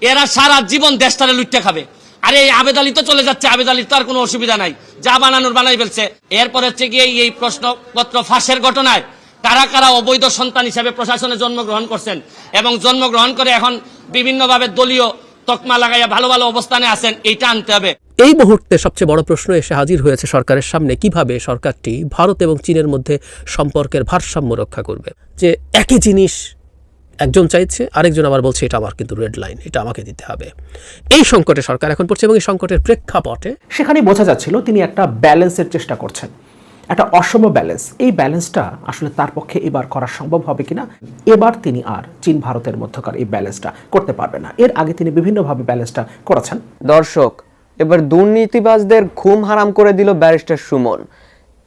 এরা সারা জীবন দেশটারে লুটতে খাবে। আরে এই আবেদ আলী তো চলে যাচ্ছে, আবেদ আলীর তো আর কোনো অসুবিধা নাই, যা বানানোর বানাই ফেলছে। এরপর হচ্ছে গিয়ে এই প্রশ্নপত্র ফাঁসের ঘটনায় কারা কারা অবৈধ সন্তান হিসেবে প্রশাসনে জন্মগ্রহণ করছেন এবং জন্মগ্রহণ করে এখন বিভিন্নভাবে দলীয় তকমা লাগাইয়া ভালো ভালো অবস্থানে আছেন, এইটা আনতে হবে। এই মুহূর্তে সবচেয়ে বড় প্রশ্ন এসে হাজির হয়েছে সরকারের সামনে, কিভাবে সরকারটি ভারত এবং চীনের মধ্যে সম্পর্কের ভারসাম্য রক্ষা করবে। যে একই জিনিস একজন চাইছে, আরেকজন আবার বলছে এটা আমার কিন্তু রেড লাইন, এটা আমাকে দিতে হবে। এই সংকটে সরকার এখন পড়ছে এবং এই সংকটের প্রেক্ষাপটে সেখানেই বোঝা যাচ্ছিল তিনি একটা ব্যালেন্সের চেষ্টা করছেন, একটা অসম ব্যালেন্স। এই ব্যালেন্সটা আসলে তার পক্ষে এবার করা সম্ভব হবে কিনা, এবার তিনি আর চীন ভারতের মধ্যকার এই ব্যালেন্সটা করতে পারবেন না। এর আগে তিনি বিভিন্নভাবে ব্যালেন্সটা করেছেন। দর্শক, এবার দুর্নীতিবাজদের ঘুম হারাম করে দিল ব্যারিস্টার সুমন।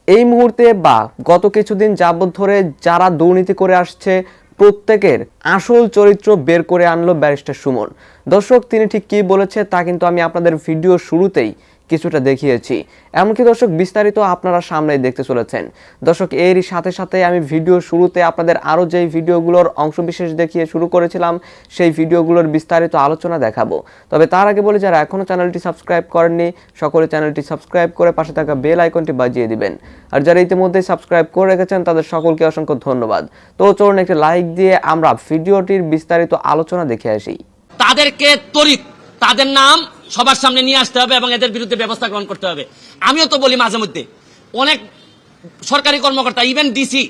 এই মুহূর্তে বা গত কিছুদিন যাবত ধরে যারা দুর্নীতি করে আসছে প্রত্যেকের আসল চরিত্র বের করে আনলো ব্যারিস্টার সুমন। দর্শক, তিনি ঠিক কি বলেছে তা কিন্তু আমি আপনাদের ভিডিও শুরুতেই কিছুটা দেখিয়েছি, এমনকি দর্শক বিস্তারিত আপনারা সামনেই দেখতে চলেছেন। দর্শক, এরই সাথে সাথে আমি ভিডিও শুরুতে আপনাদের আরও যেই ভিডিওগুলোর অংশবিশেষ দেখিয়ে শুরু করেছিলাম সেই ভিডিওগুলোর বিস্তারিত আলোচনা দেখাবো। তবে তার আগে বলি, যারা এখনও চ্যানেলটি সাবস্ক্রাইব করেননি সকলে চ্যানেলটি সাবস্ক্রাইব করে পাশে থাকা বেল আইকনটি বাজিয়ে দিবেন। আর যারা ইতিমধ্যেই সাবস্ক্রাইব করে রেখেছেন তাদের সকলকে অসংখ্য ধন্যবাদ। তো চলুন একটি লাইক দিয়ে আমরা ভিডিওটির বিস্তারিত আলোচনা দেখে আসি। তাদেরকে তড়িৎ তাদের নাম সবার সামনে নিয়ে আসতে হবে এবং এদের বিরুদ্ধে ব্যবস্থা গ্রহণ করতে হবে। আমিও তো বলি মাঝে মধ্যে, অনেক সরকারি কর্মকর্তা, ইভেন ডিসি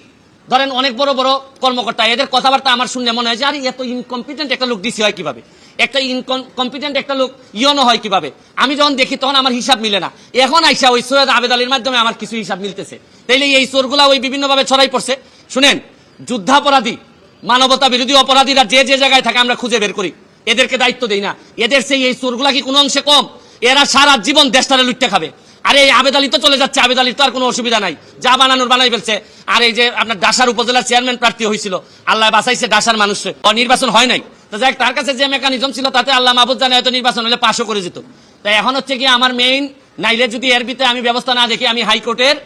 ধরেন, অনেক বড় বড় কর্মকর্তা, এদের কথাবার্তা আমার শুনলে মনে হয় যে আরে এত ইনকম্পিটেন্ট একটা লোক ডিসি হয় কিভাবে, একটা ইনকম্পিটেন্ট একটা লোক ইয়নো হয় কিভাবে। আমি যখন দেখি তখন আমার হিসাব মিলে না। এখন আইসা ওই সৈয়দ আবেদ আলীর মাধ্যমে আমার কিছু হিসাব মিলতেছে। তাইলে এই চোরগুলা ওই বিভিন্নভাবে ছড়াই পড়ছে। শুনেন, যুদ্ধাপরাধী, মানবতা বিরোধী অপরাধীরা যে যে জায়গায় থাকে আমরা খুঁজে বের করি, এদেরকে দায়িত্ব দেই না। এদের সেই এই চোরগুলা কি কোনো অংশে কম? এরা সারা জীবন দেশটারে লুটতে খাবে। আরে এই আবেদ আলী তো চলে যাচ্ছে, আবেদ আলীর তো আর কোনো অসুবিধা নাই, যা বানানোর বানাই ফেলছে। আর এই যে আপনার ডাসার উপজেলার চেয়ারম্যান প্রার্থী হয়েছিল, আল্লাহ বাঁচাইছে ডাসার মানুষে, নির্বাচন হয় নাই। তো যাই, তার কাছে যে মেকানিজম ছিল তাতে আল্লাহ মাহবুব জানে হয়তো নির্বাচন হলে পাশও করে যেত। তাই এখন হচ্ছে কি আমার মেইন, নাইলে যদি এর ভিতরে আমি ব্যবস্থা না দেখি আমি হাইকোর্টের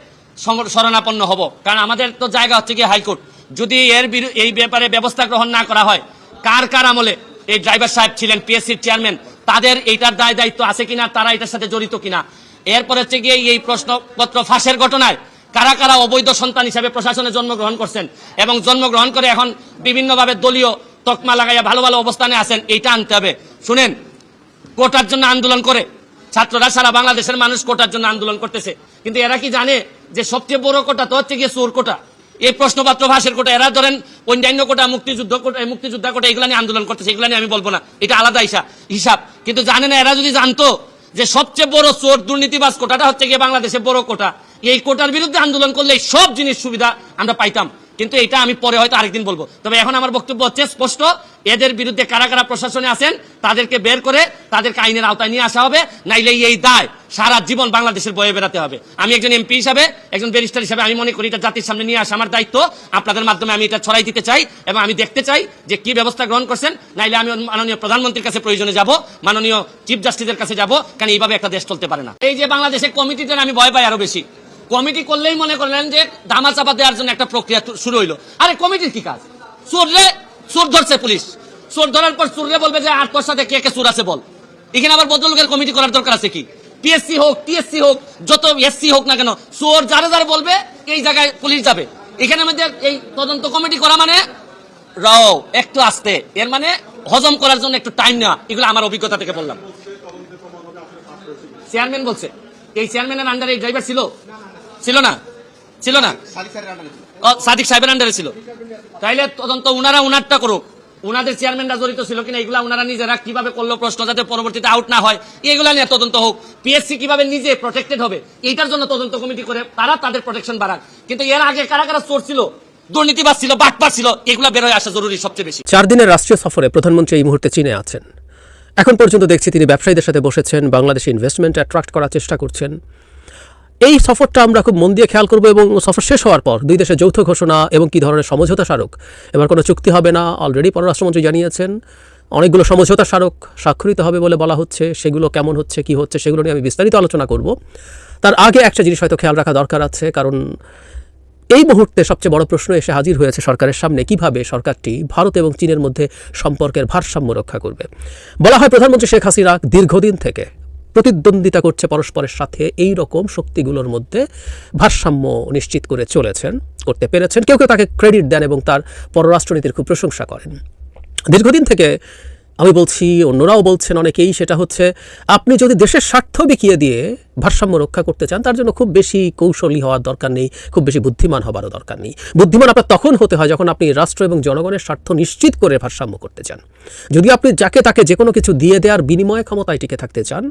শরণাপন্ন হব। কারণ আমাদের তো জায়গা হচ্ছে কি হাইকোর্ট। যদি এই ব্যাপারে ব্যবস্থা গ্রহণ না করা হয়, কার কার আমলে এই ড্রাইভার সাহেব ছিলেন পিএসসির চেয়ারম্যান, তাদের এইটার দায় দায়িত্ব আছে কিনা, তারা এটার সাথে জড়িত কিনা। এরপর হচ্ছে গিয়ে এই প্রশ্নপত্র ফাঁসের ঘটনায় কারা কারা অবৈধ সন্তান হিসেবে প্রশাসনে জন্মগ্রহণ করছেন এবং জন্মগ্রহণ করে এখন বিভিন্নভাবে দলীয় তকমা লাগাইয়া ভালো ভালো অবস্থানে আছেন, এইটা আনতে হবে। শুনেন, কোটার জন্য আন্দোলন করে ছাত্ররা, সারা বাংলাদেশের মানুষ কোটার জন্য আন্দোলন করতেছে, কিন্তু এরা কি জানে যে সবচেয়ে বড় কোটা তো হচ্ছে গিয়ে চোর কোটা, এই প্রশ্নপত্র ফাঁসের কোটা। এরা ধরেন অন্যান্য কোটা, মুক্তিযোদ্ধা কোটা, এগুলা নিয়ে আন্দোলন করতেছে, এগুলা নিয়ে আমি বলবো না, এটা আলাদা হিসাব। কিন্তু জানে না, এরা যদি জানতো যে সবচেয়ে বড় চোর দুর্নীতিবাজ কোটাটা হচ্ছে গিয়ে বাংলাদেশের বড় কোটা, এই কোটার বিরুদ্ধে আন্দোলন করলে সব জিনিস সুবিধা আমরা পাইতাম। কিন্তু এটা আমি পরে হয়তো আরেকদিন বলবো। তবে এখন আমার বক্তব্য হচ্ছে স্পষ্ট, এদের বিরুদ্ধে কারা কারা প্রশাসনে আছেন তাদেরকে বের করে তাদেরকে আইনের আওতায় নিয়ে আসা হবে, নাইলে এই দায় সারা জীবন বাংলাদেশের বয়ে বেড়াতে হবে। আমি একজন এমপি হিসাবে, একজন ব্যারিস্টার হিসাবে আমি মনে করি এটা জাতির সামনে নিয়ে আসা আমার দায়িত্ব। আপনাদের মাধ্যমে আমি এটা ছড়াই দিতে চাই এবং আমি দেখতে চাই যে কি ব্যবস্থা গ্রহণ করছেন। নাইলে আমি মাননীয় প্রধানমন্ত্রীর কাছে প্রয়োজনে যাব, মাননীয় চিফ জাস্টিসের কাছে যাব, কারণ এইভাবে একটা দেশ চলতে পারে না। এই যে বাংলাদেশের কমিটিতে আমি ভয় পাই আরো বেশি। কমিটি করলেই মনে করলেন যে ধামা চাপা দেওয়ার জন্য একটা প্রক্রিয়া শুরু হইলো। আরে কমিটির কি কাজ? চোর ধরছে পুলিশ, চোর ধরার পর চোররে বলবে যে আর তোর সাথে কে কে চোর আছে বল। এখানে আবার বদলকের কমিটি করার দরকার আছে কি? পিএসসি হোক, টিএসসি হোক, যত এসসি হোক না কেন, চোর যারা যারা বলবে এই জায়গায় পুলিশ যাবে। এখানে আমাদের এই তদন্ত কমিটি করা মানে একটু আস্তে, এর মানে হজম করার জন্য একটু টাইম নেওয়া। এগুলো আমার অভিজ্ঞতা থেকে বললাম। চেয়ারম্যান বলছে, এই চেয়ারম্যানের আন্ডারে এই ড্রাইভার ছিল না সাদিক সাহেবের আন্ডারে ছিল। তাইলে তদন্ত উনারটা করুক, উনাদের চেয়ারম্যানরা জড়িত ছিল কিনা এগুলা উনারা নিজেরা কিভাবে করলো, প্রশ্ন যাতে পরবর্তীতে আউট না হয়, এগুলা নিয়ে তদন্ত হোক। পিএসসি কিভাবে নিজে প্রোটেক্টেড হবে এইটার জন্য তদন্ত কমিটি করে তারা তাদের প্রোটেকশন বাড়াক। কিন্তু এর আগে কারা কারা চোর ছিল, দুর্নীতিবাজ ছিল, বাটপার ছিল, এগুলা বের হয়ে আসা জরুরি সবচেয়ে বেশি। 4 দিনের রাষ্ট্রীয় সফরে প্রধানমন্ত্রী এই মুহূর্তে চীনে আছেন। এখন পর্যন্ত দেখছি তিনি ব্যবসায়ীদের সাথে বসেছেন, বাংলাদেশে ইনভেস্টমেন্ট অ্যাট্রাক্ট করার চেষ্টা করছেন। এই সফরটা আমরা খুব মন দিয়ে খেয়াল করব এবং সফর শেষ হওয়ার পর দুই দেশের যৌথ ঘোষণা এবং কী ধরনের সমঝোতা স্মারক, এবার কোনো চুক্তি হবে না, অলরেডি পররাষ্ট্রমন্ত্রী জানিয়েছেন। অনেকগুলো সমঝোতা স্মারক স্বাক্ষরিত হবে বলে বলা হচ্ছে, সেগুলো কেমন হচ্ছে, কি হচ্ছে, সেগুলো নিয়ে আমি বিস্তারিত আলোচনা করব। তার আগে একটা জিনিস হয়তো খেয়াল রাখা দরকার আছে, কারণ এই মুহূর্তে সবচেয়ে বড় প্রশ্ন এসে হাজির হয়েছে সরকারের সামনে, কিভাবে সরকারটি ভারত এবং চীনের মধ্যে সম্পর্কের ভারসাম্য রক্ষা করবে। বলা হয় প্রধানমন্ত্রী শেখ হাসিনা দীর্ঘদিন থেকে প্রতিদ্বন্দ্বিতা করছে পরস্পরের সাথে, এই রকম শক্তিগুলোর মধ্যে ভারসাম্য নিশ্চিত করে চলেছেন, করতে পেরেছেন। কেউ কেউ তাকে ক্রেডিট দেন এবং তার পররাষ্ট্রনীতির খুব প্রশংসা করেন। দীর্ঘদিন থেকে আমি বলছি, অন্যরাও বলছেন অনেকেই, সেটা হচ্ছে আপনি যদি দেশের স্বার্থ বিকিয়ে দিয়ে ভারসাম্য রক্ষা করতে চান, তার জন্য খুব বেশি কৌশলী হওয়ার দরকার নেই, খুব বেশি বুদ্ধিমান হবারও দরকার নেই। বুদ্ধিমান আপনার তখন হতে হয় যখন আপনি রাষ্ট্র এবং জনগণের স্বার্থ নিশ্চিত করে ভারসাম্য করতে চান। যদি আপনি যাকে তাকে যে কোনো কিছু দিয়ে দেওয়ার বিনিময়ে ক্ষমতায় টিকে থাকতে চান,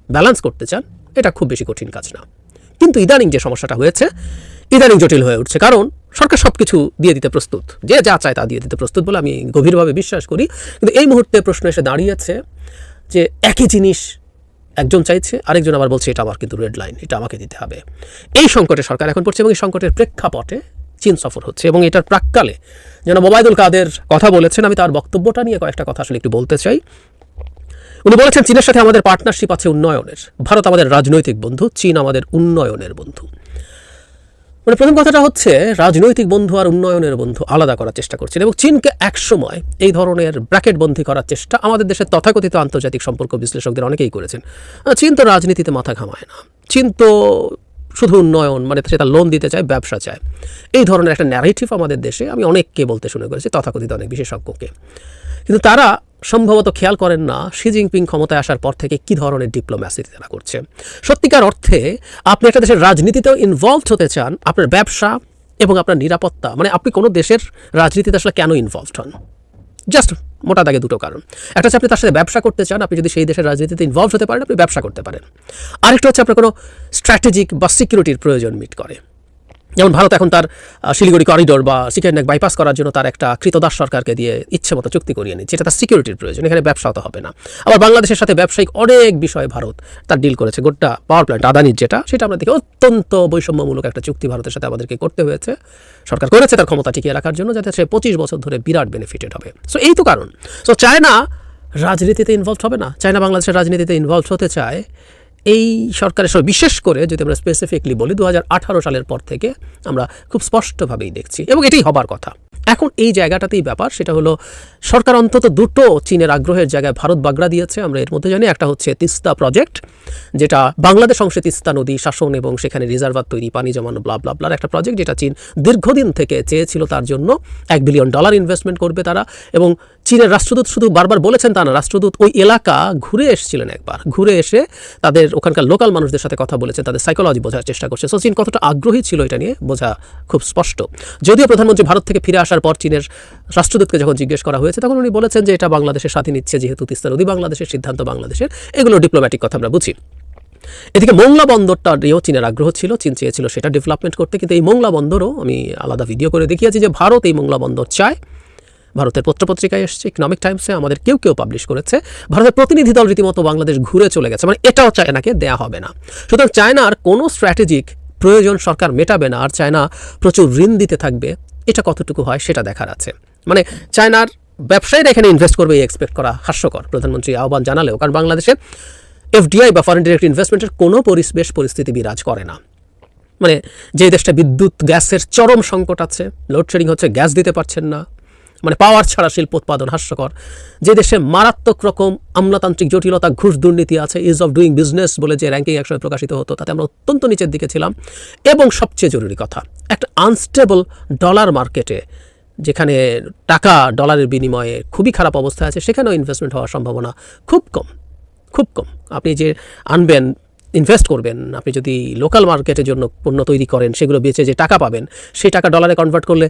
ব্যালেন্স করতে চান, এটা খুব বেশি কঠিন কাজ না। কিন্তু ইদানিং যে সমস্যাটা হয়েছে, ইদানিং জটিল হয়ে উঠছে, কারণ সরকার সব কিছু দিয়ে দিতে প্রস্তুত, যে যা চায় তা দিয়ে দিতে প্রস্তুত বলে আমি গভীরভাবে বিশ্বাস করি। কিন্তু এই মুহূর্তে প্রশ্ন এসে দাঁড়িয়েছে যে একই জিনিস একজন চাইছে, আরেকজন আবার বলছে এটা আমার কিন্তু রেড লাইন, এটা আমাকে দিতে হবে। এই সংকটে সরকার এখন পড়ছে এবং এই সংকটের প্রেক্ষাপটে চীন সফর হচ্ছে এবং এটার প্রাক্কালে যেন ওবায়দুল কাদের কথা বলেছেন, আমি তার বক্তব্যটা নিয়ে কয়েকটা কথা আসলে একটু বলতে চাই। উনি বলেছেন চীনের সাথে আমাদের পার্টনারশিপ আছে উন্নয়নের, ভারত আমাদের রাজনৈতিক বন্ধু, চীন আমাদের উন্নয়নের বন্ধু। মানে প্রথম কথাটা হচ্ছে রাজনৈতিক বন্ধু আর উন্নয়নের বন্ধু আলাদা করার চেষ্টা করছেন এবং চীনকে একসময় এই ধরনের ব্র্যাকেটবন্দি করার চেষ্টা আমাদের দেশের তথাকথিত আন্তর্জাতিক সম্পর্ক বিশ্লেষকদের অনেকেই করেছেন। চীন তো রাজনীতিতে মাথা ঘামায় না, চীন তো শুধু উন্নয়ন, মানে সেটা লোন দিতে চায়, ব্যবসা চায়, এই ধরনের একটা ন্যারেটিভ আমাদের দেশে আমি অনেককে বলতে শুনে করেছি, তথাকথিত অনেক বিশেষজ্ঞকে। কিন্তু তারা সম্ভবত খেয়াল করেন না শি জিনপিং ক্ষমতায় আসার পর থেকে কী ধরনের ডিপ্লোম্যাসি তারা করছে। সত্যিকার অর্থে আপনি একটা দেশের রাজনীতিতেও ইনভলভড হতে চান, আপনার ব্যবসা এবং আপনার নিরাপত্তা, মানে আপনি কোনো দেশের রাজনীতিতে আসলে কেন ইনভলভড হন, জাস্ট মোটা দাগে দুটো কারণ। একটা হচ্ছে আপনি তার সাথে ব্যবসা করতে চান, আপনি যদি সেই দেশের রাজনীতিতে ইনভলভ হতে পারেন আপনি ব্যবসা করতে পারেন। আরেকটা হচ্ছে আপনার কোনো স্ট্র্যাটেজিক বা সিকিউরিটির প্রয়োজন মিট করে। যেমন ভারত এখন তার শিলিগুড়ি করিডোর বা সিকিউরিটি বাইপাস করার জন্য তার একটা কৃতদাস সরকারকে দিয়ে ইচ্ছে মতো চুক্তি করিয়ে নিচ্ছে, যেটা তার সিকিউরিটির প্রয়োজন, এখানে ব্যবসাও তো হবে না। আবার বাংলাদেশের সাথে ব্যবসায়িক অনেক বিষয়ে ভারত তার ডিল করেছে, গোটা পাওয়ার প্ল্যান্ট আদানির যেটা, সেটা আমরা দেখি অত্যন্ত বৈষম্যমূলক একটা চুক্তি ভারতের সাথে আমাদেরকে করতে হয়েছে, সরকার করেছে তার ক্ষমতা টিকিয়ে রাখার জন্য, যাতে সে 25 বছর ধরে বিরাট বেনিফিটেড হবে। সো এই তো কারণ। সো চায়না রাজনীতিতে ইনভলভ হবে না, চায়না বাংলাদেশের রাজনীতিতে ইনভলভ হতে চায়। এই সরকারের সঙ্গে বিশেষ করে যদি আমরা স্পেসিফিকলি বলি 2018 সালের পর থেকে আমরা খুব স্পষ্টভাবেই দেখছি এবং এটাই হবার কথা। এখন এই জায়গাটাতেই ব্যাপার, সেটা হলো সরকার অন্তত দুটো চীনের আগ্রহের জায়গায় ভারত বাগড়া দিয়েছে। আমরা এর মধ্যে জানি একটা হচ্ছে তিস্তা প্রজেক্ট, যেটা বাংলাদেশ অংশে তিস্তা নদী শাসন এবং সেখানে রিজার্ভার তৈরি, পানি জমানো, ব্লা ব্লা ব্লার একটা প্রজেক্ট, যেটা চীন দীর্ঘদিন থেকে চেয়েছিল। তার জন্য $1 বিলিয়ন ইনভেস্টমেন্ট করবে তারা। এবং চীনের রাষ্ট্রদূত শুধু বারবার বলেছেন তা না, রাষ্ট্রদূত ওই এলাকা ঘুরে এসেছিলেন একবার, ঘুরে এসে তাদের ওখানকার লোকাল মানুষদের সাথে কথা বলেছেন, তাদের সাইকোলজি বোঝার চেষ্টা করছে। সো চীন কতটা আগ্রহী ছিল এটা নিয়ে বোঝা খুব স্পষ্ট। যদিও প্রধানমন্ত্রী ভারত থেকে ফিরে আসার পর চীনের রাষ্ট্রদূতকে যখন জিজ্ঞেস করা হয়েছে তখন উনি বলেছেন যে এটা বাংলাদেশের সাথে নিচ্ছে, যেহেতু তিস্তা নদী বাংলাদেশের, সিদ্ধান্ত বাংলাদেশের, এগুলো ডিপ্লোম্যাটিক কথা আমরা বুঝি। এদিকে মোংলা বন্দরটা নিয়েও চীনের আগ্রহ ছিল, চীন চেয়েছিল সেটা ডেভেলপমেন্ট করতে, কিন্তু এই মোংলা বন্দরও আমি আলাদা ভিডিও করে দেখিয়েছি যে ভারত এই মোংলা বন্দর চায়। ভারতের পত্রপত্রিকায় এসছে, ইকোনমিক টাইমসে, আমাদের কেউ কেউ পাবলিশ করেছে, ভারতের প্রতিনিধি দল রীতিমতো বাংলাদেশ ঘুরে চলে গেছে, মানে এটাও চায়নাকে দেয়া হবে না। সুতরাং চায়নার কোনো স্ট্র্যাটেজিক প্রয়োজন সরকার মেটাবে না, আর চায়না প্রচুর ঋণ দিতে থাকবে, এটা কতটুকু হয় সেটা দেখার আছে। মানে চায়নার ব্যবসায়ীরা এখানে ইনভেস্ট করবে এই এক্সপেক্ট করা হাস্যকর, প্রধানমন্ত্রী আহ্বান জানালেও, কারণ বাংলাদেশে এফডিআই বা ফরেন ডিরেক্ট ইনভেস্টমেন্টের কোনো পরিস্থিতি বিরাজ করে না। মানে যে দেশটা বিদ্যুৎ গ্যাসের চরম সংকট আছে, লোডশেডিং হচ্ছে, গ্যাস দিতে পারছেন না, মানে পাওয়ার ছাড়া শিল্প উৎপাদন হাস্যকর, যে দেশে মারাত্মক রকম আমলাতান্ত্রিক জটিলতা, ঘুষ দুর্নীতি আছে, ইজ অফ ডুইং বিজনেস বলে যে র্যাঙ্কিং একসময় প্রকাশিত হতো, তাতে আমরা অত্যন্ত নিচের দিকে ছিলাম। এবং সবচেয়ে জরুরি কথা, একটা আনস্টেবল ডলার মার্কেটে, যেখানে টাকা ডলারের বিনিময়ে খুবই খারাপ অবস্থায় আছে, সেখানেও ইনভেস্টমেন্ট হওয়ার সম্ভাবনা খুব কম, খুব কম। আপনি যে আনবেন, ইনভেস্ট করবেন, আপনি যদি লোকাল মার্কেটের জন্য পণ্য তৈরি করেন, সেগুলো বেচে যে টাকা পাবেন, সেই টাকা ডলারে কনভার্ট করলে,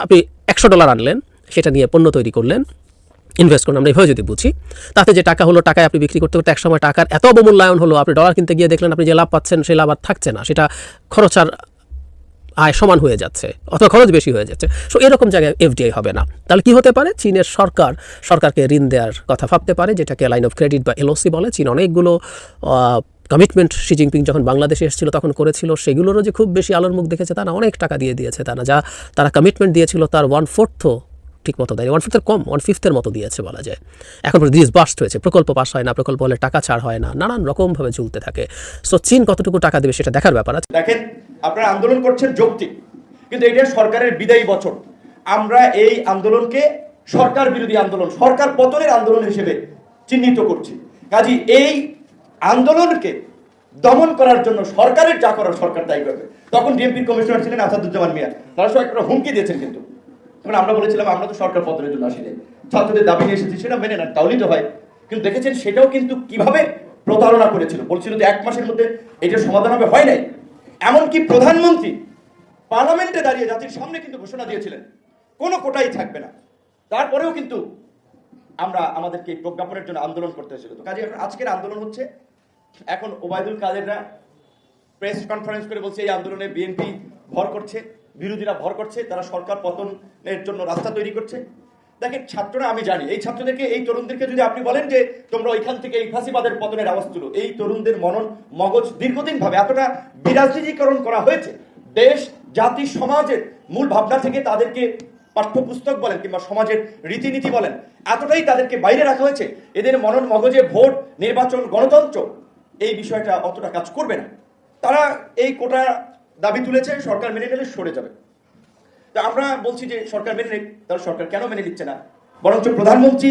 আপনি $100 আনলেন, সেটা নিয়ে পণ্য তৈরি করলেন, ইনভেস্ট করুন, আমরা এভাবে যদি বুঝি, তাতে যে টাকা হলো, টাকায় আপনি বিক্রি করতে করতে একসময় টাকার এত অবমূল্যায়ন হলো, আপনি ডলার কিনতে গিয়ে দেখলেন আপনি যে লাভ পাচ্ছেন সেই লাভ আর থাকছে না, সেটা খরচ আর আয় সমান হয়ে যাচ্ছে অথবা খরচ বেশি হয়ে যাচ্ছে। সো এরকম জায়গায় এফডিআই হবে না। তাহলে কি হতে পারে, চীনের সরকারকে ঋণ দেওয়ার কথা ভাবতে পারে, যেটাকে লাইন অফ ক্রেডিট বা এলওসি বলে। চীন অনেকগুলো কমিটমেন্ট শি জিনপিং যখন বাংলাদেশে এসেছিল তখন করেছিল, সেগুলোরও যে খুব বেশি আলোর মুখ দেখেছে তা না, অনেক টাকা দিয়েছে তা না, যা তারা কমিটমেন্ট দিয়েছিল তার 1/4 ঠিক মতো দেয়নি, 1/5 কম, 1/5 মতো দিয়েছে বলা যায়। এখন দিস বাস্ট হয়েছে, প্রকল্প পাস হয় না, প্রকল্প হলে টাকা ছাড় হয় না, নানান রকমভাবে ঝুলতে থাকে। সো চীন কতটুকু টাকা দেবে সেটা দেখার ব্যাপার আছে। দেখেন, আপনারা আন্দোলন করছেন যৌক্তিক, কিন্তু এটা সরকারের বিদায়ী বছর। আমরা এই আন্দোলনকে সরকার বিরোধী আন্দোলন, সরকার পতনের আন্দোলন হিসেবে চিহ্নিত করছি। কাজী এই আন্দোলনকে দমন করার জন্য সরকারের যা করার সরকার তাই করবে। তখন ডিএমপির কমিশনার ছিলেন আসাদুজ্জামান মিয়া, তারা সব একটা হুমকি দিয়েছেন। কিন্তু তখন আমরা বলেছিলাম আমরা তো সরকার পতনের জন্য আসিনি, ছাত্রদের দাবি নিয়ে এসেছি, সেটা মেনে নেন, তাহলেই তো হয়। কিন্তু দেখেছেন সেটাও কিন্তু কিভাবে প্রতারণা করেছিল। বলছিল যে 1 মাসের মধ্যে এটা সমাধান হবে, হয় নাই। এমনকি প্রধানমন্ত্রী পার্লামেন্টে দাঁড়িয়ে জাতির সামনে কিন্তু ঘোষণা দিয়েছিলেন কোনো কোটাই থাকবে না। তারপরেও কিন্তু আমরা আমাদেরকে এই প্রজ্ঞাপনের জন্য আন্দোলন করতে হয়েছিল। তো কাজে আজকের আন্দোলন হচ্ছে, এখন ওবায়দুল কাদেররা প্রেস কনফারেন্স করে বলছে এই আন্দোলনে বিএনপি ভর করছে, বিরোধীরা ভর করছে, তারা সরকার পতনের জন্য রাস্তা তৈরি করছে। দেখেন ছাত্ররা, আমি জানি এই ছাত্রদেরকে, এই তরুণদেরকে যদি আপনি বলেন যে তোমরা ওইখান থেকে এই ফাঁসিবাদের পতনের আওয়াজ তুলো, এই তরুণদের মগজ দীর্ঘদিন ভাবে এতটা বিরাজনীতিকরণ করা হয়েছে, দেশ জাতি সমাজের মূল ভাবনা থেকে তাদেরকে পাঠ্যপুস্তক বলেন কিংবা সমাজের রীতিনীতি বলেন এতটাই তাদেরকে বাইরে রাখা হয়েছে, এদের মগজে ভোট, নির্বাচন, গণতন্ত্র এই বিষয়টা অতটা কাজ করবে না। তারা এই কোটা দাবি তুলেছে, সরকার মেনে নিলে সরে যাবে। তা আমরা বলছি যে সরকার মেনে নেই, তাহলে সরকার কেন মেনে নিচ্ছে না? বরঞ্চ প্রধানমন্ত্রী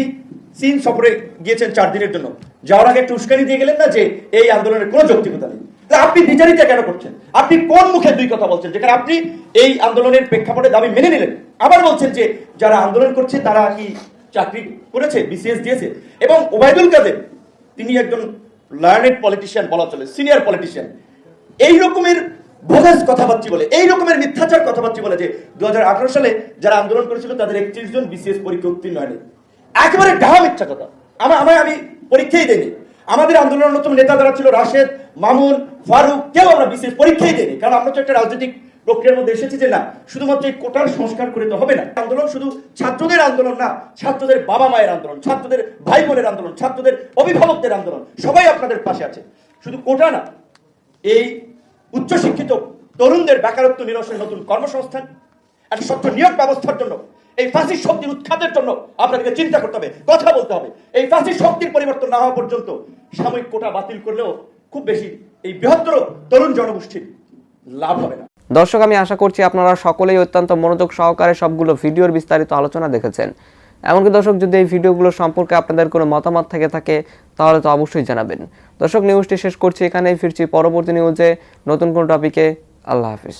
চীন সফরে গিয়েছেন 4 দিনের জন্য, যাওয়ার আগে একটু উস্কানি দিয়ে গেলেন না যে এই আন্দোলনের কোনো যৌক্তিকতা নেই। আপনি দ্বিচারিতা কেন করছেন? আপনি কোন মুখে দুই কথা বলছেন, যেখানে আপনি এই আন্দোলনের প্রেক্ষাপটে দাবি মেনে নিলেন, আবার বলছেন যে যারা আন্দোলন করছে তারা কি চাকরি করেছে, বিসিএস দিয়েছে? এবং ওবায়দুল কাদের তিনি একজন লার্নেড পলিটিশিয়ান, বলা চলে সিনিয়র পলিটিশিয়ান, এই রকমের বোগাস কথাবার্তা বলে, এই রকমের মিথ্যাচার কথাবার্তা বলে যে 2018 সালে যারা আন্দোলন করেছিল তাদের 31 জন বিসিএস পরীক্ষা উত্তীর্ণ হয়নি। একেবারে ঢাহা মিথ্যা কথা। আমি পরীক্ষাই দেয়নি। আমাদের আন্দোলনের অন্যতম নেতা যারা ছিল রাশেদ, মামুন, ফারুক, কেউ আমরা বিসিএস পরীক্ষাই দেয়নি। কারণ আমরা তো একটা রাজনৈতিক প্রক্রিয়ার মধ্যে এসেছি যে না শুধুমাত্র এই কোটার সংস্কার করে তো হবে না। আন্দোলন শুধু ছাত্রদের আন্দোলন না, ছাত্রদের বাবা মায়ের আন্দোলন, ছাত্রদের ভাই বোনের আন্দোলন, ছাত্রদের অভিভাবকদের আন্দোলন, সবাই আপনাদের পাশে আছে। শুধু কোটা না, এই উচ্চশিক্ষিত তরুণদের বেকারত্ব নিরসনের নতুন কর্মসংস্থান, একটা স্বচ্ছ নিয়োগ ব্যবস্থার জন্য, এই ফাঁসির শক্তির উৎখাতের জন্য আপনাদেরকে চিন্তা করতে হবে, কথা বলতে হবে। এই ফাঁসির শক্তির পরিবর্তন না হওয়া পর্যন্ত সাময়িক কোটা বাতিল করলেও খুব বেশি এই বৃহত্তর তরুণ জনগোষ্ঠীর লাভ হবে না। দর্শক, আমি আশা করছি আপনারা সকলেই অত্যন্ত মনোযোগ সহকারে সবগুলো ভিডিওর বিস্তারিত আলোচনা দেখেছেন। এমনকি দর্শক, যদি এই ভিডিওগুলো সম্পর্কে আপনাদের কোনো মতামত থেকে থাকে তাহলে তো অবশ্যই জানাবেন। দর্শক, নিউজটি শেষ করছি এখানেই, ফিরছি পরবর্তী নিউজে নতুন কোনো টপিকে। আল্লাহ হাফিজ।